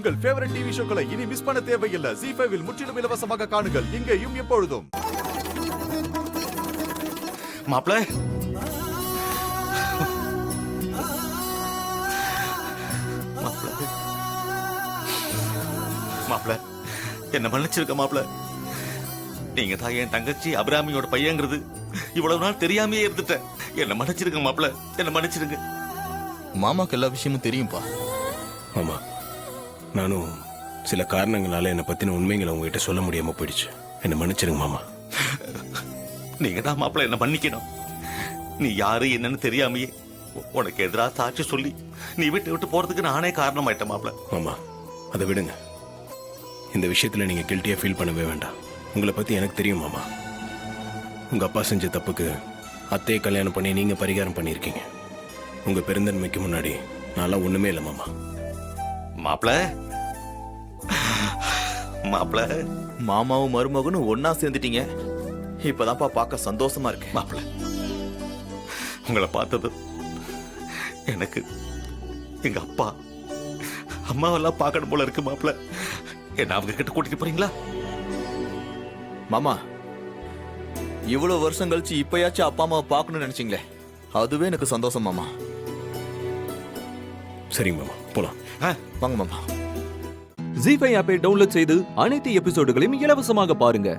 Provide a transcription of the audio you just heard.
உங்கள் favourite TV ஷோக்களை இனி miss பண்ண தேவையில்லை. ZEE5 இல் முற்றிலும் இலவசமாக காணுங்கள். இங்கேயும் எப்பொழுதும். மாப்ள மாப்ள என்ன மன்னிச்சிருக்க மாப்ள. நீங்க தான் என் தங்கச்சி அபிராமியோட பையங்கிறது இவ்வளவு நாள் தெரியாமையே இருந்துட்டேன். என்ன மன்னிச்சிருங்க மாப்ள, என்ன மன்னிச்சிருங்க. மாமாக்கு எல்லா விஷயமும் தெரியும்பா. ஆமா, நானும் சில காரணங்களால என்னை பத்தின உண்மைகளை உங்ககிட்ட சொல்ல முடியாம போயிடுச்சு. என்ன மன்னிச்சிருங்க மாமா. நீங்க தான் மாப்ள என்ன மன்னிக்கணும். நீ யாரு என்னன்னு தெரியாமையே உனக்கு எதிராக சாட்சி சொல்லி நீ விட்டு போறதுக்கு நானே காரணமாயிட்டேன் மாப்ள. மாமா, அதை விடுங்க. இந்த விஷயத்துல நீங்க கில்ட்டியா ஃபீல் பண்ணவே வேண்டாம். உங்களை பத்தி எனக்கு தெரியும் மாமா. உங்க அப்பா செஞ்ச தப்புக்கு அத்தையை கல்யாணம் பண்ணி நீங்க பரிகாரம் பண்ணியிருக்கீங்க. உங்க பெருந்தன்மைக்கு முன்னாடி நான்லாம் ஒண்ணுமே இல்லை மாமா. மாப்ள மாப்ள மாமாவும் மருமகனும் ஒன்னா சேர்ந்துட்டீங்க. இப்பதான்ப்பா பார்க்க சந்தோஷமா இருக்கு. மாப்ள உங்களை பார்த்தது எனக்கு எங்க அப்பா அம்மாவெல்லாம் பார்க்கணும் போல இருக்கு மாப்ள. என்ன அவங்க கிட்ட கூட்டிட்டு போறீங்களா? மாமா, இவ்வளவு வருஷம் கழிச்சு இப்பயாச்சும் அப்பா அம்மாவை பார்க்கணும்னு நினைச்சீங்களே, அதுவே எனக்கு சந்தோஷம் மாமா. சரிங்க மாமா, போலாம். வாங்க மாமா. ZEE5 ஆப்பை டவுன்லோட் செய்து அனைத்து எபிசோடுகளையும் இலவசமாக பாருங்க.